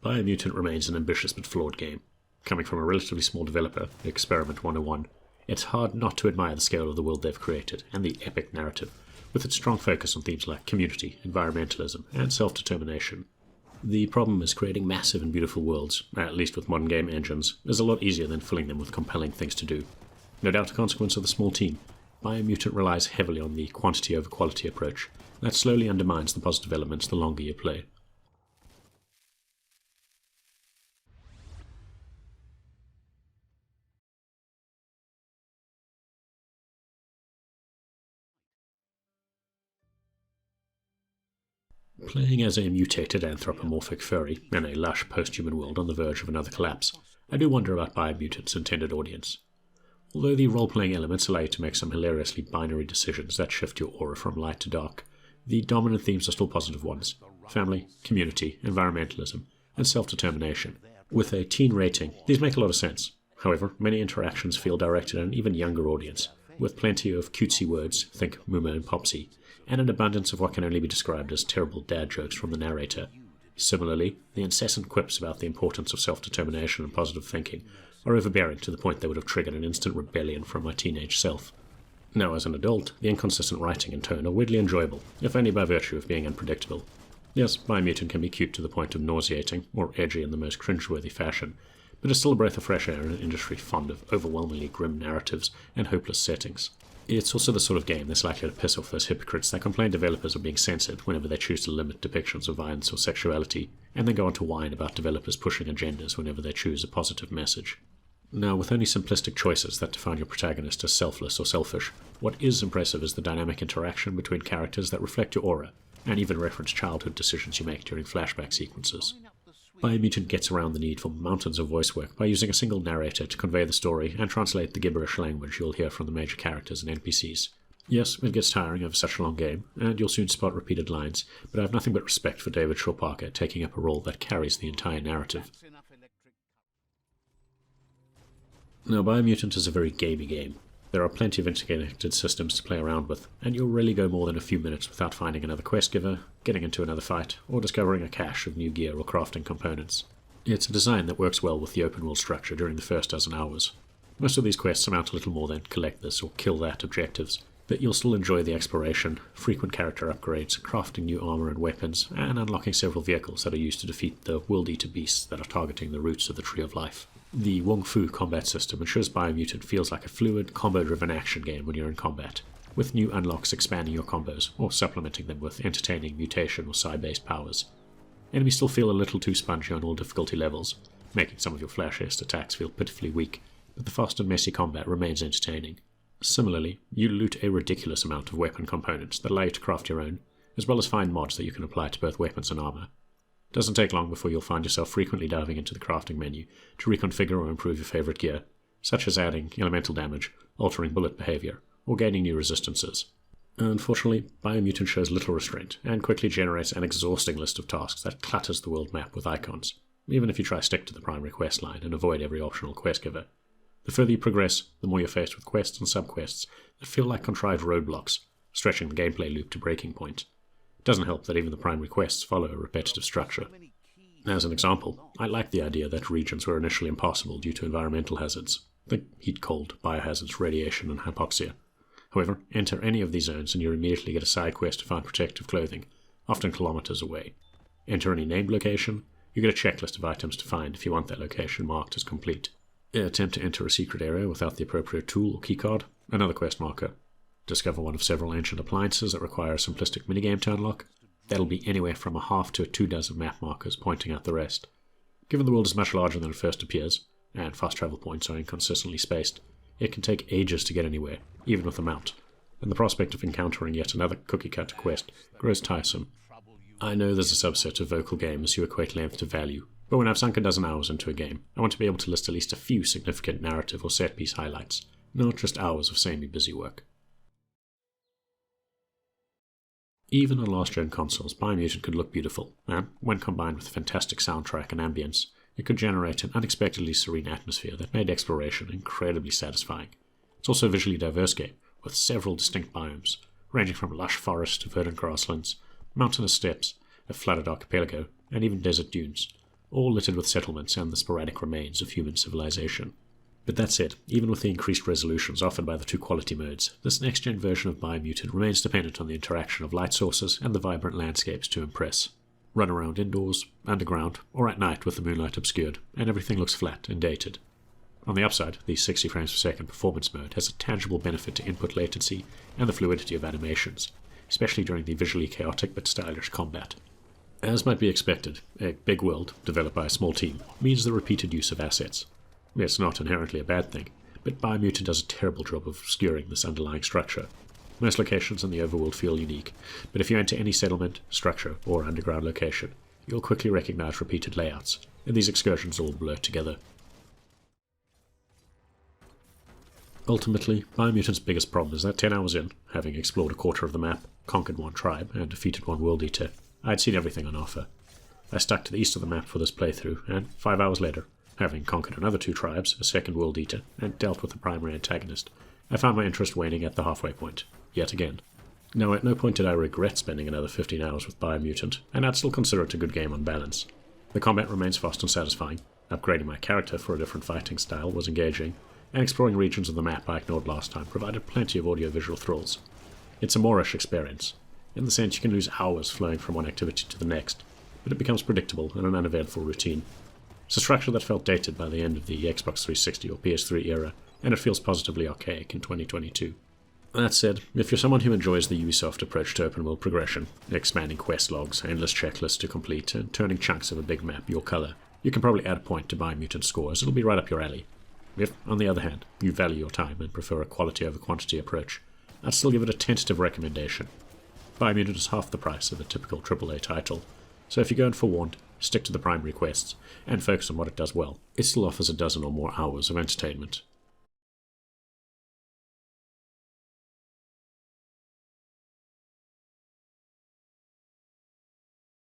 Biomutant remains an ambitious but flawed game. Coming from a relatively small developer, Experiment 101, it's hard not to admire the scale of the world they've created and the epic narrative, with its strong focus on themes like community, environmentalism, and self-determination. The problem is creating massive and beautiful worlds, at least with modern game engines, is a lot easier than filling them with compelling things to do. No doubt a consequence of the small team, Biomutant relies heavily on the quantity over quality approach. That slowly undermines the positive elements the longer you play. Playing as a mutated anthropomorphic furry in a lush post-human world on the verge of another collapse, I do wonder about Biomutant's intended audience. Although the role-playing elements allow you to make some hilariously binary decisions that shift your aura from light to dark, the dominant themes are still positive ones: family, community, environmentalism, and self-determination. With a teen rating, these make a lot of sense. However, many interactions feel directed at an even younger audience, with plenty of cutesy words, think Muma and Popsy, and an abundance of what can only be described as terrible dad jokes from the narrator. Similarly, the incessant quips about the importance of self-determination and positive thinking are overbearing to the point they would have triggered an instant rebellion from my teenage self. Now, as an adult, the inconsistent writing and tone are weirdly enjoyable, if only by virtue of being unpredictable. Yes, Biomutant can be cute to the point of nauseating, or edgy in the most cringeworthy fashion, but it's still a breath of fresh air in an industry fond of overwhelmingly grim narratives and hopeless settings. It's also the sort of game that's likely to piss off those hypocrites that complain developers are being censored whenever they choose to limit depictions of violence or sexuality, and then go on to whine about developers pushing agendas whenever they choose a positive message. Now, with only simplistic choices that define your protagonist as selfless or selfish, what is impressive is the dynamic interaction between characters that reflect your aura, and even reference childhood decisions you make during flashback sequences. Biomutant gets around the need for mountains of voice work by using a single narrator to convey the story and translate the gibberish language you'll hear from the major characters and NPCs. Yes, it gets tiring over such a long game, and you'll soon spot repeated lines, but I have nothing but respect for David Shaw Parker taking up a role that carries the entire narrative. Now, Biomutant is a very gamey game. There are plenty of interconnected systems to play around with, and you'll rarely go more than a few minutes without finding another quest giver, getting into another fight, or discovering a cache of new gear or crafting components. It's a design that works well with the open world structure during the first dozen hours. Most of these quests amount to little more than collect this or kill that objectives, but you'll still enjoy the exploration, frequent character upgrades, crafting new armor and weapons, and unlocking several vehicles that are used to defeat the Worldeater beasts that are targeting the roots of the Tree of Life. The Wong Fu combat system ensures Biomutant feels like a fluid, combo-driven action game when you're in combat, with new unlocks expanding your combos, or supplementing them with entertaining mutation or psi-based powers. Enemies still feel a little too spongy on all difficulty levels, making some of your flashiest attacks feel pitifully weak, but the fast and messy combat remains entertaining. Similarly, you loot a ridiculous amount of weapon components that allow you to craft your own, as well as find mods that you can apply to both weapons and armor. Doesn't take long before you'll find yourself frequently diving into the crafting menu to reconfigure or improve your favorite gear, such as adding elemental damage, altering bullet behavior, or gaining new resistances. Unfortunately, Biomutant shows little restraint, and quickly generates an exhausting list of tasks that clutters the world map with icons, even if you try to stick to the primary quest line and avoid every optional quest giver. The further you progress, the more you're faced with quests and subquests that feel like contrived roadblocks, stretching the gameplay loop to breaking point. It doesn't help that even the primary quests follow a repetitive structure. As an example, I like the idea that regions were initially impossible due to environmental hazards. Think heat, cold, biohazards, radiation, and hypoxia. However, enter any of these zones and you immediately get a side quest to find protective clothing, often kilometers away. Enter any named location, you get a checklist of items to find if you want that location marked as complete. Attempt to enter a secret area without the appropriate tool or keycard, another quest marker. Discover one of several ancient appliances that require a simplistic minigame to unlock. That'll be anywhere from a half to 24 map markers pointing out the rest. Given the world is much larger than it first appears, and fast travel points are inconsistently spaced, it can take ages to get anywhere, even with a mount, and the prospect of encountering yet another cookie-cutter quest grows tiresome. I know there's a subset of vocal gamers who equate length to value, but when I've sunk a dozen hours into a game, I want to be able to list at least a few significant narrative or set-piece highlights, not just hours of samey busy work. Even on last-gen consoles, Biomutant could look beautiful, and when combined with a fantastic soundtrack and ambience, it could generate an unexpectedly serene atmosphere that made exploration incredibly satisfying. It's also a visually diverse game, with several distinct biomes, ranging from lush forest to verdant grasslands, mountainous steppes, a flooded archipelago, and even desert dunes, all littered with settlements and the sporadic remains of human civilization. But that said, even with the increased resolutions offered by the two quality modes, this next-gen version of Biomutant remains dependent on the interaction of light sources and the vibrant landscapes to impress. Run around indoors, underground, or at night with the moonlight obscured, and everything looks flat and dated. On the upside, the 60 frames per second performance mode has a tangible benefit to input latency and the fluidity of animations, especially during the visually chaotic but stylish combat. As might be expected, a big world, developed by a small team, means the repeated use of assets. It's not inherently a bad thing, but Biomutant does a terrible job of obscuring this underlying structure. Most locations in the overworld feel unique, but if you enter any settlement, structure, or underground location, you'll quickly recognize repeated layouts, and these excursions all blur together. Ultimately, Biomutant's biggest problem is that 10 hours in, having explored a quarter of the map, conquered one tribe, and defeated one Worldeater, I'd seen everything on offer. I stuck to the east of the map for this playthrough, and 5 hours later, having conquered another 2 tribes, a second Worldeater, and dealt with the primary antagonist, I found my interest waning at the halfway point, yet again. Now, at no point did I regret spending another 15 hours with Biomutant, and I'd still consider it a good game on balance. The combat remains fast and satisfying, upgrading my character for a different fighting style was engaging, and exploring regions of the map I ignored last time provided plenty of audiovisual thrills. It's a Moorish experience. In the sense you can lose hours flowing from one activity to the next, but it becomes predictable and an uneventful routine. It's a structure that felt dated by the end of the Xbox 360 or PS3 era, and it feels positively archaic in 2022. That said, if you're someone who enjoys the Ubisoft approach to open-world progression, expanding quest logs, endless checklists to complete, and turning chunks of a big map your colour, you can probably add a point to Biomutant scores. It'll be right up your alley. If, on the other hand, you value your time and prefer a quality over quantity approach, I'd still give it a tentative recommendation. Biomutant is half the price of a typical AAA title, so if you're going forewarned, stick to the primary quests, and focus on what it does well. It still offers a dozen or more hours of entertainment,